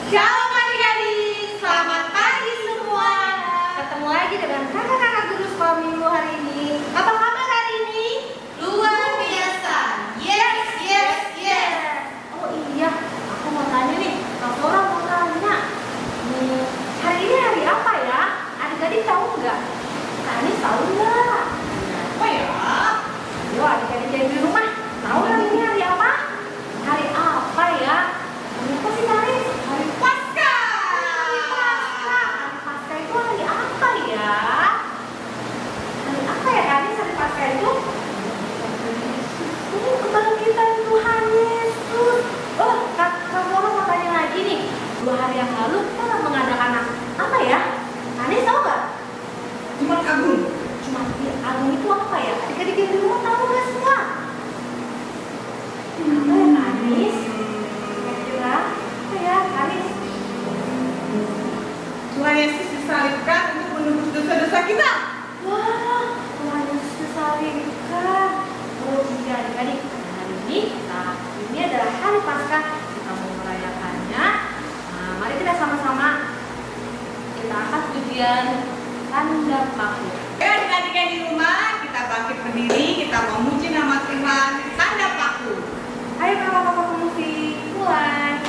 Shalom adik-adik, selamat pagi semua. Ketemu lagi dengan kakak-kakak guru sekolah minggu hari ini. Apa kabar hari ini? Luar biasa. Yes, yes, yes. Oh iya, aku mau tanya nih. Kak Flora mau tanya. Hari ini hari apa ya? Adik-adik tahu nggak? Kak Anis tahu nggak? Apa ya? Ayo adik-adik yang di rumah, tahu hari ini hari apa? Hari apa ya? Hari apa sih Kak Anis? Hari Paskah. Hari Paskah. Hari Paskah itu hari apa ya? Hari apa ya Kak Anis hari Paskah itu? Kebangkitan Tuhan Yesus. Oh, Kak Flora mau tanya lagi nih. 2 hari yang lalu kita mengadakan apa ya? Kak Anis tahu nggak? Jumat Agung. Jumat Agung itu apa ya? Adik-adik yang di rumah tahu nggak semua? Apa ya Kak Anis? Kira-kira apa ya Kak Anis? Tuhan Yesus disalibkan untuk menebus dosa-dosa kita. Wah, Tuhan Yesus disalibkan. Oh iya adik-adik, hari ini adalah hari Paskah. Kita mau merayakannya. Nah, mari kita sama-sama kita angkat pujian tanda paku. Ayo adik-adik yang di rumah, kita bangkit berdiri, kita memuji nama Tuhan, tanda paku. Ayo kakak-kakak musik, mulai.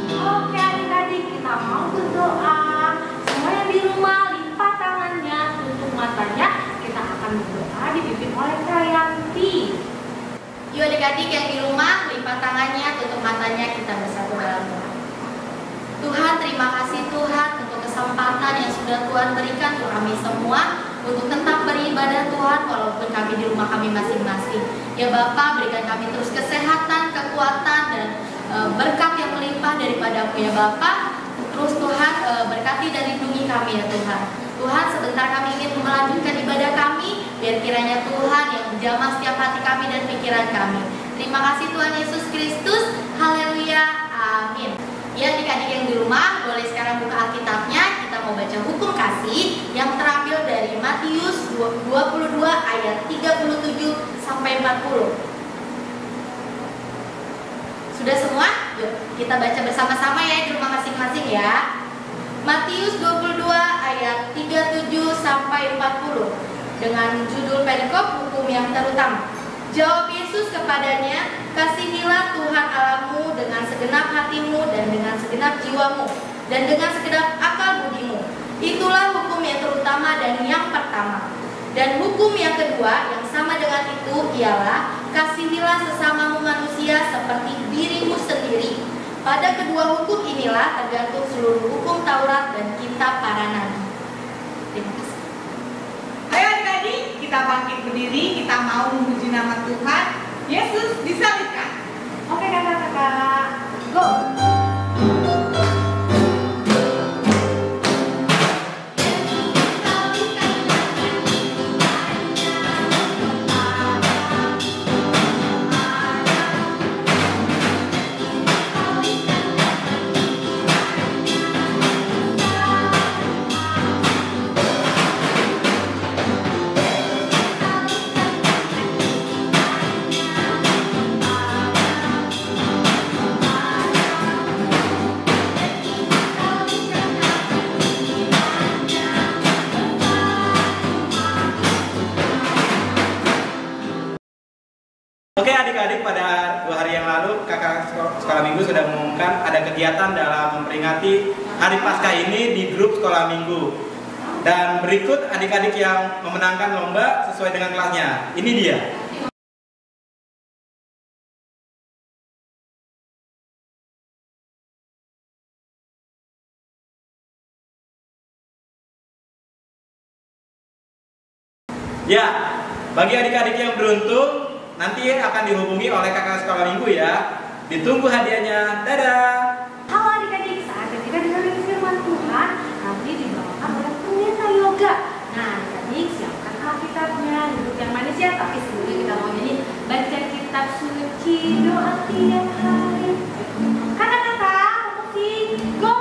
Oke adik-adik, kita mau berdoa. Semua yang di rumah lipat tangannya, tutup matanya. Kita akan berdoa dipimpin oleh Kak Yanti. Yuk adik-adik yang di rumah, lipat tangannya, tutup matanya, kita bersatu dalam doa. Tuhan, terima kasih Tuhan untuk kesempatan yang sudah Tuhan berikan untuk kami semua untuk tetap beribadah Tuhan walaupun kami di rumah kami masing-masing. Ya Bapa, berikan kami terus kesehatan, kekuatan, dan berkat yang melimpah daripada-Mu ya Bapa. Terus Tuhan berkati dan lindungi kami ya Tuhan. Tuhan, sebentar kami ingin melanjutkan ibadah kami, biar kiranya Tuhan yang menjamah setiap hati kami dan pikiran kami. Terima kasih Tuhan Yesus Kristus. Haleluya. Amin. Ya adik-adik yang di rumah, boleh sekarang buka Alkitabnya. Kita mau baca hukum kasih yang terambil dari Matius 22 ayat 37 sampai 40. Sudah semua? Yuk kita baca bersama-sama ya di rumah masing-masing ya. Matius 22 ayat 37 sampai 40 dengan judul perikop hukum yang terutama. Jawab Yesus kepadanya, kasihilah Tuhan Allahmu dengan segenap hatimu dan dengan segenap jiwamu dan dengan segenap akal budimu. Itulah hukum yang terutama dan yang pertama. Dan hukum yang kedua yang sama dengan itu ialah kasihilah sesamamu manusia seperti dirimu sendiri. Pada kedua hukum inilah tergantung seluruh hukum Taurat dan kitab para nabi. Terima kasih. Ayo adik-adik, kita bangkit berdiri, kita mau memuji nama Tuhan. Yesus disalibkan. Oke kakak-kakak, go! Oke adik-adik, pada 2 hari yang lalu kakak sekolah minggu sudah mengumumkan ada kegiatan dalam memperingati hari Paskah ini di grup sekolah minggu. Dan berikut adik-adik yang memenangkan lomba sesuai dengan kelasnya. Ini dia. Ya, bagi adik-adik yang beruntung nanti akan dihubungi oleh kakak sekolah minggu ya. Ditunggu hadiahnya. Dadah. Halo adik-adik, saatnya kita dengerin firman Tuhan. Nanti dibawakan oleh pendeta yoga. Nah adik-adik, siapkan Alkitabnya. Duduk yang manis ya, tapi sebelumnya kita mau nyanyi baca kitab suci, doa tiap hari. Kakak-kakak, musik, go!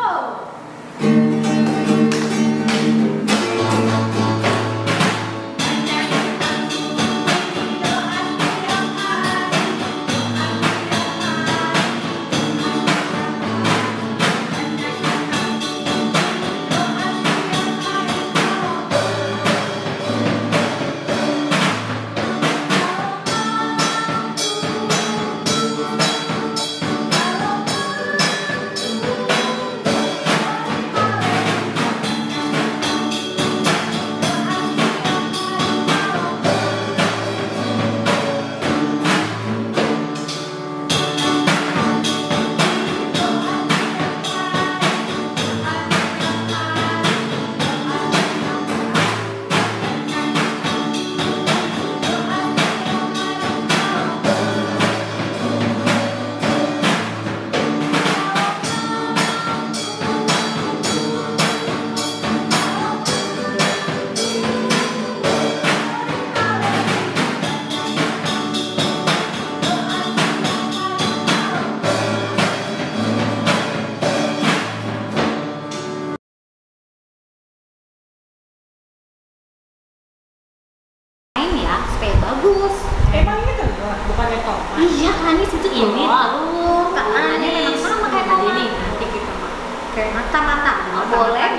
Supaya bagus. Emang ini telur, bukannya tomat? Iya kan ini situ ini telur. Ini memang sama kayak tadi tomat. ini nanti kita pakai Mata-mata. Oh, boleh.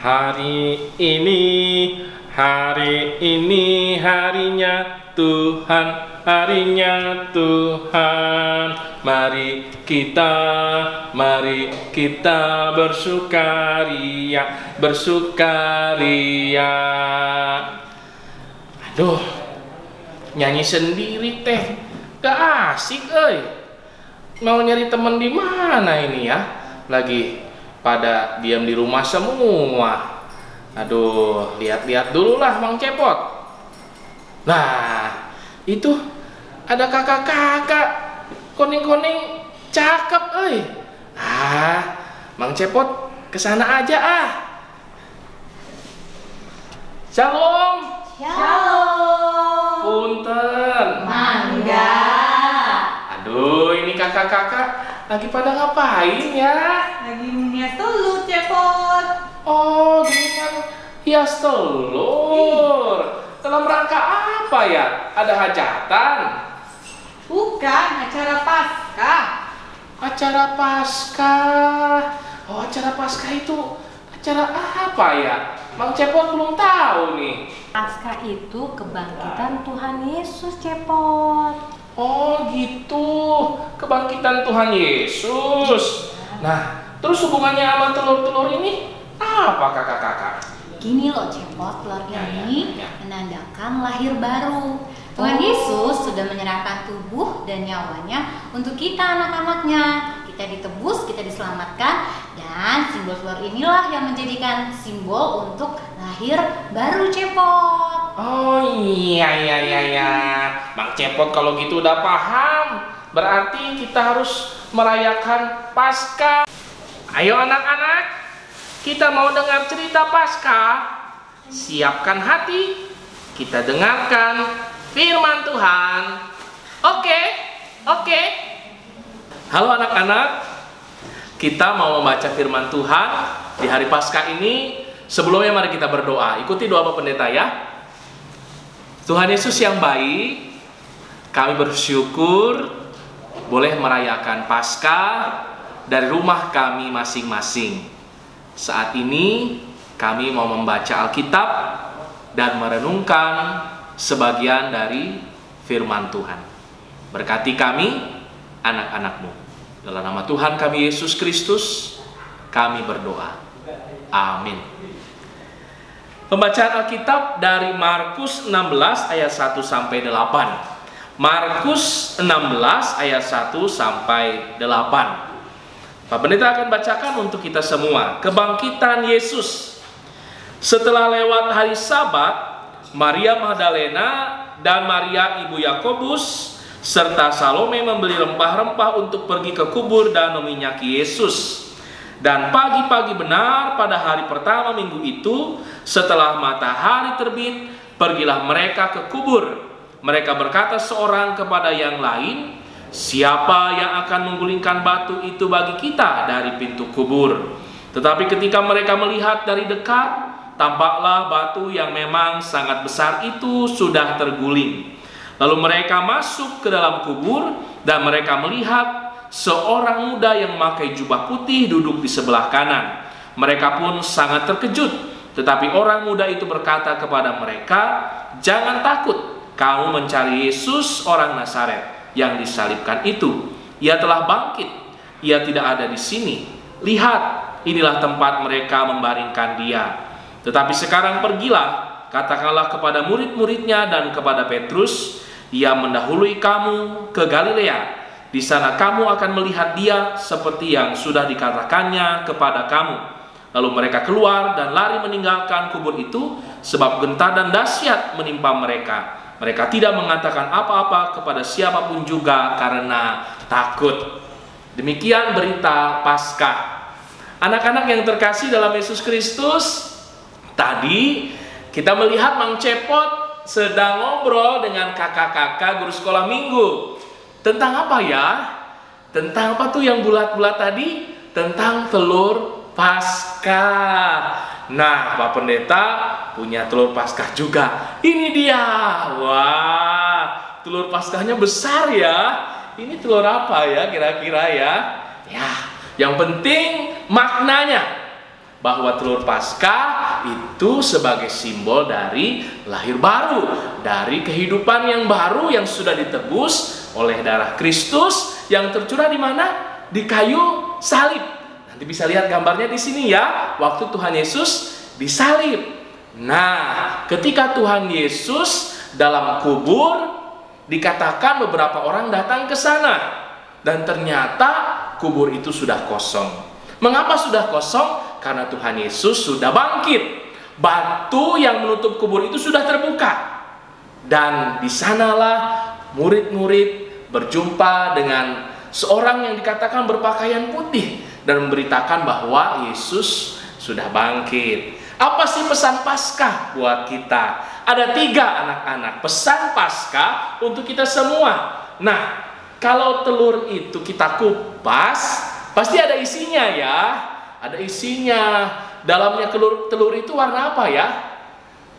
Hari ini harinya Tuhan, harinya Tuhan. Mari kita bersukaria. Aduh, nyanyi sendiri teh, gak asik Mau nyari temen di mana ini ya? Lagi pada diam di rumah semua. Aduh, lihat-lihat dulu lah Mang Cepot. Nah, itu ada kakak-kakak koning-koning cakep Mang Cepot kesana aja Shalom. Shalom. Punten. Mangga. Aduh, ini kakak-kakak lagi pada ngapain ya? Lagi menghias telur, Cepot. Oh, dengan hias telur. Dalam rangka apa ya? Ada hajatan? Bukan, acara Paskah. Acara Paskah. Oh, acara Paskah itu acara apa ya? Mang Cepot belum tahu nih. Paskah itu kebangkitan Tuhan Yesus, Cepot. Oh gitu, kebangkitan Tuhan Yesus. Nah, terus hubungannya sama telur-telur ini apa kakak-kakak? Gini loh Cepot, telur ini ya. menandakan lahir baru. Tuhan Yesus sudah menyerahkan tubuh dan nyawanya untuk kita anak-anaknya. Kita ditebus, kita diselamatkan, dan simbol telur inilah yang menjadikan simbol untuk lahir baru Cepot. Oh iya. Bang Cepot kalau gitu udah paham. Berarti kita harus merayakan Paskah. Ayo anak-anak, kita mau dengar cerita Paskah. Siapkan hati, kita dengarkan firman Tuhan. Oke. Halo anak-anak, kita mau membaca firman Tuhan di hari Paskah ini. Sebelumnya mari kita berdoa. Ikuti doa Bapak Pendeta ya. Tuhan Yesus yang baik, kami bersyukur boleh merayakan Paskah dari rumah kami masing-masing. Saat ini kami mau membaca Alkitab dan merenungkan sebagian dari firman Tuhan. Berkati kami, anak-anak-Mu. Dalam nama Tuhan kami Yesus Kristus, kami berdoa. Amin. Pembacaan Alkitab dari Markus 16 ayat 1 sampai 8. Markus 16 ayat 1 sampai 8. Pak Pendeta akan bacakan untuk kita semua. Kebangkitan Yesus. Setelah lewat hari Sabat, Maria Magdalena dan Maria ibu Yakobus serta Salome membeli rempah-rempah untuk pergi ke kubur dan meminyaki Yesus. Dan pagi-pagi benar pada hari pertama minggu itu, setelah matahari terbit, pergilah mereka ke kubur. Mereka berkata seorang kepada yang lain, "Siapa yang akan menggulingkan batu itu bagi kita dari pintu kubur?" Tetapi ketika mereka melihat dari dekat, tampaklah batu yang memang sangat besar itu sudah terguling. Lalu mereka masuk ke dalam kubur dan mereka melihat seorang muda yang memakai jubah putih duduk di sebelah kanan. Mereka pun sangat terkejut. Tetapi orang muda itu berkata kepada mereka, "Jangan takut. Kamu mencari Yesus orang Nazaret yang disalibkan itu. Ia telah bangkit. Ia tidak ada di sini. Lihat, inilah tempat mereka membaringkan dia. Tetapi sekarang pergilah, katakanlah kepada murid-muridnya dan kepada Petrus, ia mendahului kamu ke Galilea. Di sana kamu akan melihat dia seperti yang sudah dikatakannya kepada kamu." Lalu mereka keluar dan lari meninggalkan kubur itu, sebab gentar dan dahsyat menimpa mereka. Mereka tidak mengatakan apa-apa kepada siapapun juga karena takut. Demikian berita Paskah. Anak-anak yang terkasih dalam Yesus Kristus, tadi kita melihat Mang Cepot sedang ngobrol dengan kakak-kakak guru sekolah minggu. Tentang apa ya? Tentang apa tuh yang bulat-bulat tadi? Tentang telur Paskah. Nah, Pak Pendeta punya telur Paskah juga. Ini dia. Wah, telur Paskahnya besar ya. Ini telur apa ya kira-kira ya? Ya, yang penting maknanya bahwa telur Paskah itu sebagai simbol dari lahir baru, dari kehidupan yang baru yang sudah ditebus oleh darah Kristus yang tercurah di mana? Di kayu salib. Nanti bisa lihat gambarnya di sini ya, waktu Tuhan Yesus disalib. Nah, ketika Tuhan Yesus dalam kubur, dikatakan beberapa orang datang ke sana dan ternyata kubur itu sudah kosong. Mengapa sudah kosong? Karena Tuhan Yesus sudah bangkit. Batu yang menutup kubur itu sudah terbuka. Dan di sanalah murid-murid berjumpa dengan seorang yang dikatakan berpakaian putih dan memberitakan bahwa Yesus sudah bangkit. Apa sih pesan Paskah buat kita? Ada 3 anak-anak pesan Paskah untuk kita semua. Nah, kalau telur itu kita kupas, pasti ada isinya ya. Ada isinya. Dalamnya telur itu warna apa ya?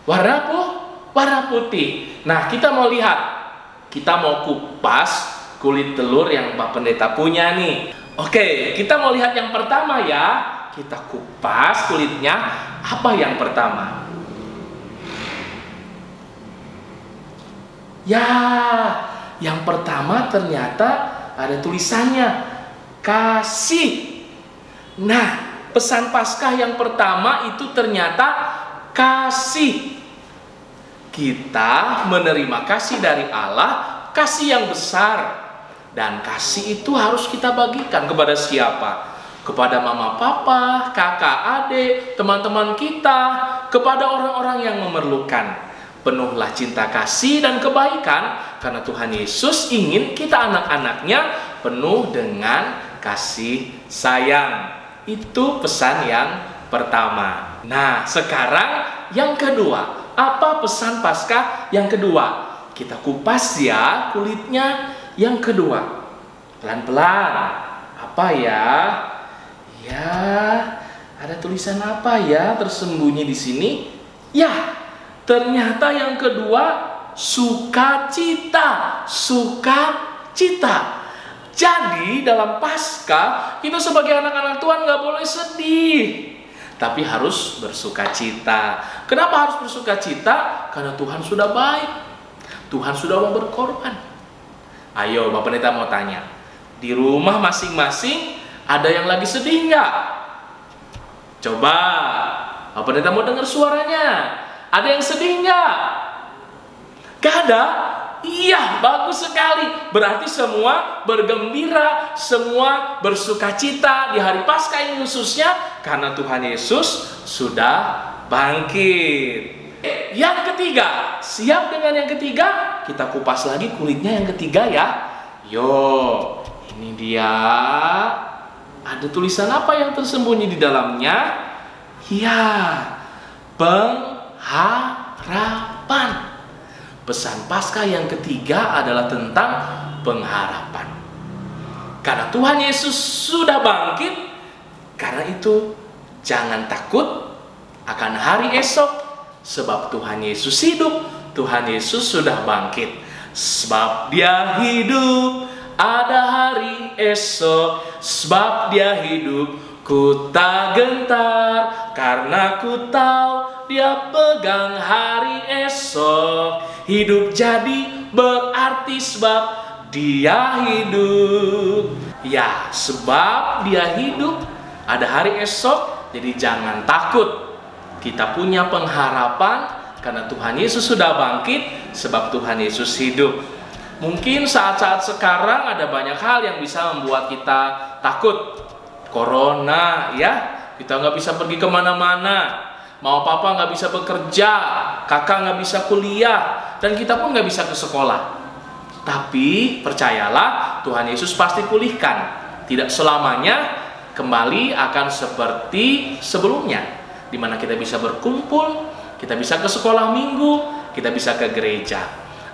Warna putih. Nah, kita mau lihat. Kita mau kupas kulit telur yang Pak Pendeta punya nih. Oke, kita mau lihat yang pertama ya. Kita kupas kulitnya. Apa yang pertama? Ya, yang pertama ternyata ada tulisannya kasih. Nah, pesan Paskah yang pertama itu ternyata kasih. Kita menerima kasih dari Allah, kasih yang besar. Dan kasih itu harus kita bagikan kepada siapa? Kepada mama papa, kakak adik, teman-teman kita, kepada orang-orang yang memerlukan. Penuhlah cinta kasih dan kebaikan, karena Tuhan Yesus ingin kita anak-anaknya penuh dengan kasih sayang. Itu pesan yang pertama. Nah, sekarang yang kedua. Apa pesan Paskah yang kedua? Kita kupas ya kulitnya. Yang kedua, pelan-pelan. Apa ya? Ya, ada tulisan apa ya tersembunyi di sini? Ya, ternyata yang kedua sukacita. Sukacita. Jadi dalam Paskah kita sebagai anak-anak Tuhan nggak boleh sedih, tapi harus bersukacita. Kenapa harus bersukacita? Karena Tuhan sudah baik. Tuhan sudah mau berkorban. Ayo Bapak Pendeta mau tanya, di rumah masing-masing ada yang lagi sedih nggak? Coba Bapak Pendeta mau dengar suaranya. Ada yang sedih nggak? Gak ada? Iya, bagus sekali. Berarti semua bergembira, semua bersukacita di hari Paskah ini khususnya karena Tuhan Yesus sudah bangkit. Yang ketiga, siap dengan yang ketiga? Kita kupas lagi kulitnya yang ketiga ya. Yo, ini dia. Ada tulisan apa yang tersembunyi di dalamnya? Ya, pengharapan. Pesan Paskah yang ketiga adalah tentang pengharapan. Karena Tuhan Yesus sudah bangkit, karena itu jangan takut akan hari esok, sebab Tuhan Yesus hidup. Tuhan Yesus sudah bangkit. Sebab Dia hidup, ada hari esok. Sebab Dia hidup, ku tak gentar, karena ku tahu Dia pegang hari esok. Hidup jadi berarti sebab Dia hidup. Ya, sebab Dia hidup, ada hari esok, jadi jangan takut. Kita punya pengharapan karena Tuhan Yesus sudah bangkit, sebab Tuhan Yesus hidup. Mungkin saat-saat sekarang ada banyak hal yang bisa membuat kita takut. Corona ya, kita nggak bisa pergi kemana-mana. Mau papa nggak bisa bekerja, kakak nggak bisa kuliah, dan kita pun nggak bisa ke sekolah. Tapi percayalah, Tuhan Yesus pasti pulihkan. Tidak selamanya kembali akan seperti sebelumnya, di mana kita bisa berkumpul, kita bisa ke sekolah minggu, kita bisa ke gereja.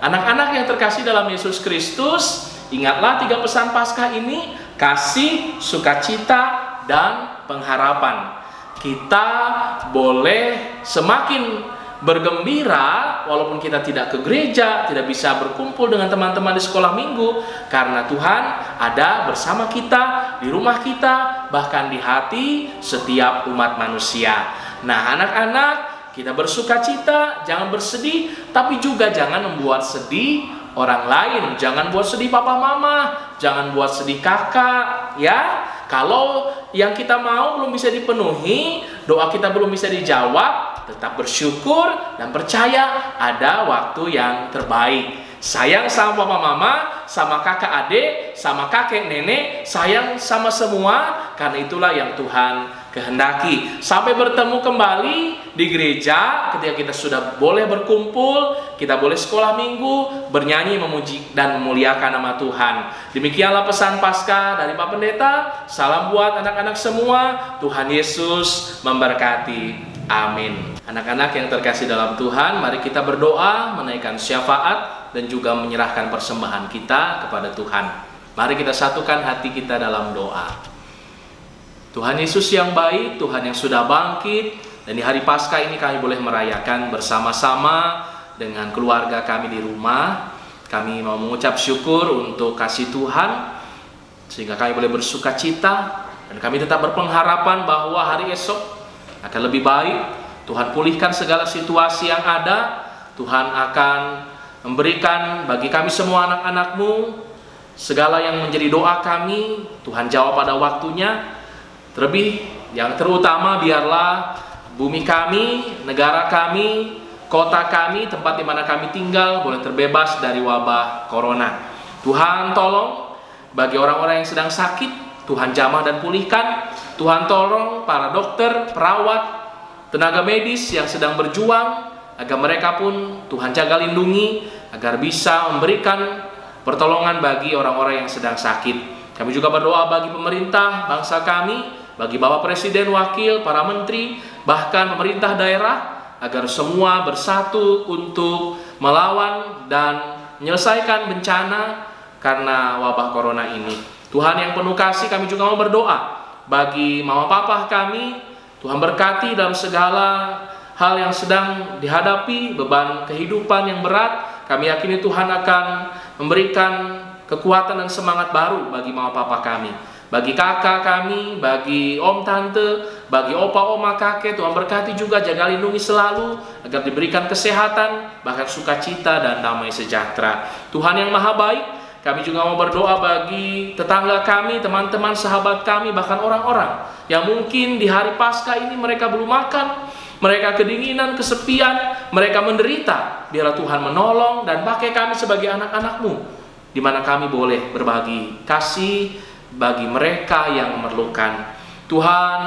Anak-anak yang terkasih dalam Yesus Kristus, ingatlah 3 pesan Paskah ini: kasih, sukacita, dan pengharapan. Kita boleh semakin bergembira walaupun kita tidak ke gereja, tidak bisa berkumpul dengan teman-teman di sekolah minggu, karena Tuhan ada bersama kita, di rumah kita, bahkan di hati setiap umat manusia. Nah, anak-anak, kita bersukacita, jangan bersedih, tapi juga jangan membuat sedih orang lain. Jangan buat sedih papa mama, jangan buat sedih kakak, ya. Kalau yang kita mau belum bisa dipenuhi, doa kita belum bisa dijawab, tetap bersyukur dan percaya ada waktu yang terbaik. Sayang sama papa mama, sama kakak adik, sama kakek nenek, sayang sama semua, karena itulah yang Tuhan kehendaki. Sampai bertemu kembali di gereja ketika kita sudah boleh berkumpul, kita boleh sekolah minggu, bernyanyi, memuji dan memuliakan nama Tuhan. Demikianlah pesan Paskah dari Pak Pendeta. Salam buat anak-anak semua. Tuhan Yesus memberkati. Amin. Anak-anak yang terkasih dalam Tuhan, mari kita berdoa, menaikkan syafaat dan juga menyerahkan persembahan kita kepada Tuhan. Mari kita satukan hati kita dalam doa. Tuhan Yesus yang baik, Tuhan yang sudah bangkit, dan di hari Paskah ini kami boleh merayakan bersama-sama dengan keluarga kami di rumah. Kami mau mengucap syukur untuk kasih Tuhan, sehingga kami boleh bersuka cita, dan kami tetap berpengharapan bahwa hari esok akan lebih baik. Tuhan pulihkan segala situasi yang ada. Tuhan akan memberikan bagi kami semua anak-anak-Mu segala yang menjadi doa kami. Tuhan jawab pada waktunya. Terlebih yang terutama, biarlah bumi kami, negara kami, kota kami, tempat di mana kami tinggal boleh terbebas dari wabah corona. Tuhan tolong bagi orang-orang yang sedang sakit, Tuhan jamah dan pulihkan. Tuhan tolong para dokter, perawat, tenaga medis yang sedang berjuang, agar mereka pun Tuhan jaga lindungi, agar bisa memberikan pertolongan bagi orang-orang yang sedang sakit. Kami juga berdoa bagi pemerintah bangsa kami, bagi Bapak Presiden, Wakil, para menteri, bahkan pemerintah daerah, agar semua bersatu untuk melawan dan menyelesaikan bencana karena wabah corona ini. Tuhan yang penuh kasih, kami juga mau berdoa bagi mama papa kami. Tuhan berkati dalam segala hal yang sedang dihadapi, beban kehidupan yang berat. Kami yakini Tuhan akan memberikan kekuatan dan semangat baru bagi mama papa kami. bagi kakak kami, bagi om tante, bagi opa oma kakek. Tuhan berkati juga, jaga lindungi selalu agar diberikan kesehatan, bahkan sukacita dan damai sejahtera. Tuhan yang maha baik, kami juga mau berdoa bagi tetangga kami, teman-teman, sahabat kami, bahkan orang-orang yang mungkin di hari Paskah ini mereka belum makan, mereka kedinginan, kesepian, mereka menderita. Biarlah Tuhan menolong dan pakai kami sebagai anak-anak-Mu, di mana kami boleh berbagi kasih bagi mereka yang memerlukan. Tuhan,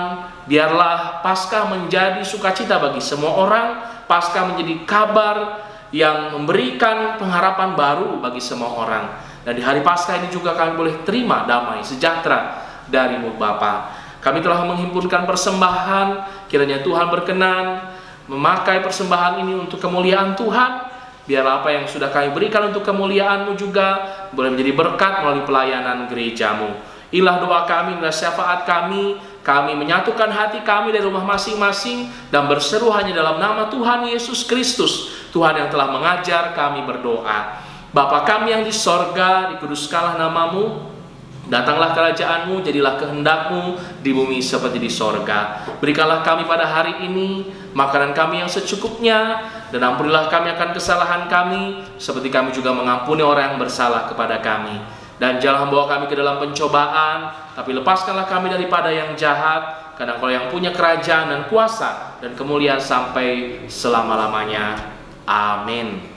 biarlah Paskah menjadi sukacita bagi semua orang. Paskah menjadi kabar yang memberikan pengharapan baru bagi semua orang. Dan di hari Paskah ini juga kami boleh terima damai sejahtera dari-Mu Bapa. Kami telah menghimpunkan persembahan, kiranya Tuhan berkenan memakai persembahan ini untuk kemuliaan Tuhan. Biarlah apa yang sudah kami berikan untuk kemuliaan-Mu juga boleh menjadi berkat melalui pelayanan gereja-Mu. Inilah doa kami, inilah syafaat kami. Kami menyatukan hati kami dari rumah masing-masing dan berseru hanya dalam nama Tuhan Yesus Kristus, Tuhan yang telah mengajar kami berdoa. Bapa kami yang di sorga, dikuduskanlah nama-Mu, datanglah kerajaan-Mu, jadilah kehendak-Mu di bumi seperti di sorga. Berikanlah kami pada hari ini makanan kami yang secukupnya, dan ampunilah kami akan kesalahan kami, seperti kami juga mengampuni orang yang bersalah kepada kami. Dan jangan membawa kami ke dalam pencobaan, tapi lepaskanlah kami daripada yang jahat, karena Engkau yang punya kerajaan dan kuasa dan kemuliaan sampai selama-lamanya. Amin.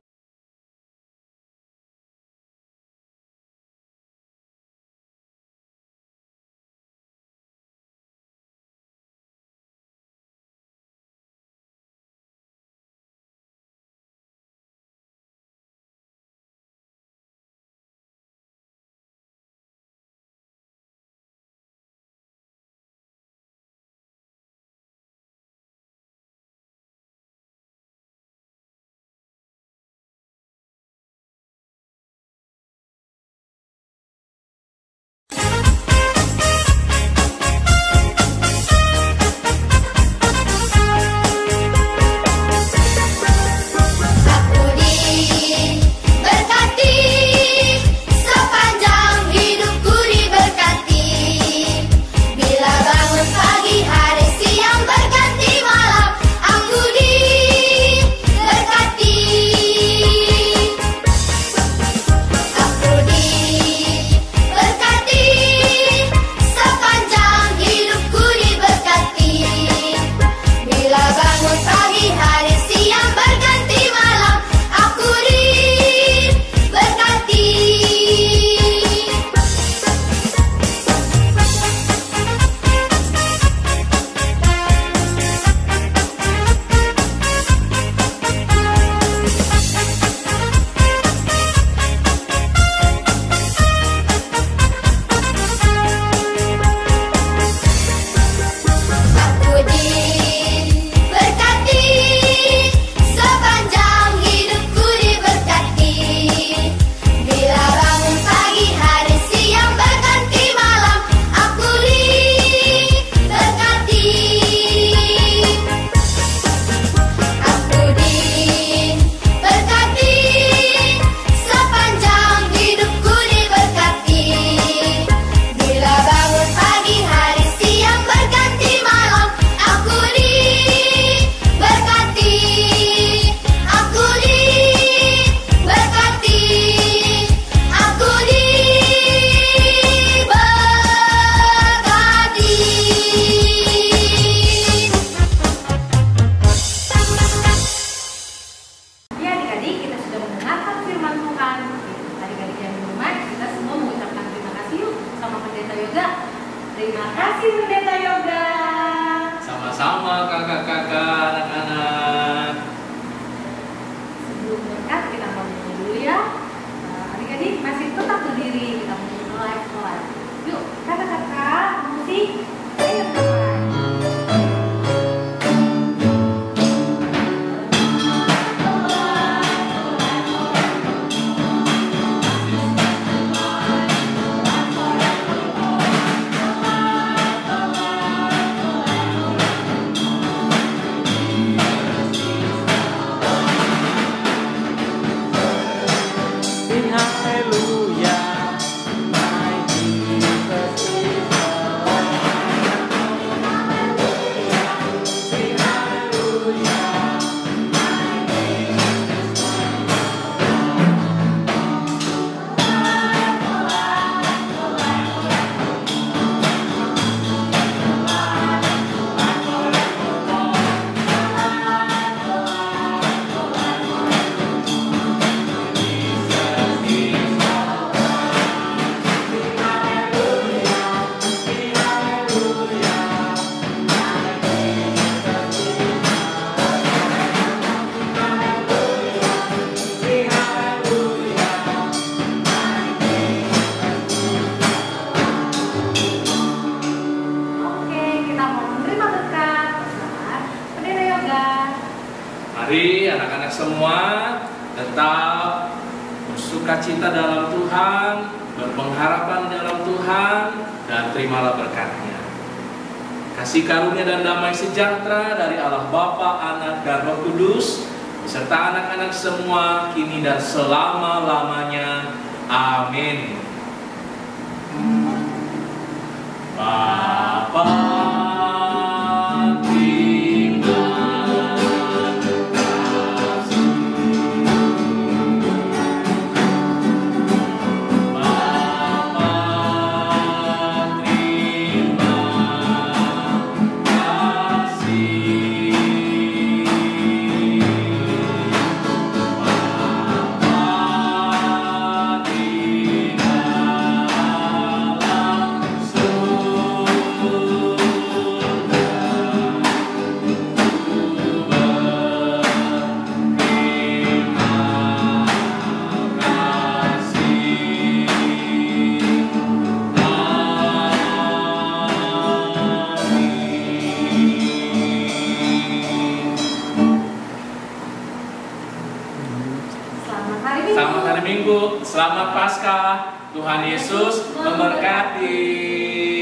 Terima kasih Pendeta Yoga. Sama-sama kakak-kakak, anak-anak. Sebelum berkat kita ngomong dulu ya. Adik-adik masih tetap berdiri, kita mau mulai sholat. Yuk, kakak-kakak, musik. Ayo mulai. tetap bersukacita dalam Tuhan, berpengharapan dalam Tuhan, dan terimalah berkat-Nya. Kasih karunia dan damai sejahtera dari Allah Bapa, Anak, dan Roh Kudus beserta anak-anak semua kini dan selama-lamanya. Amin. Bapa Selamat Paskah, Tuhan Yesus memberkati.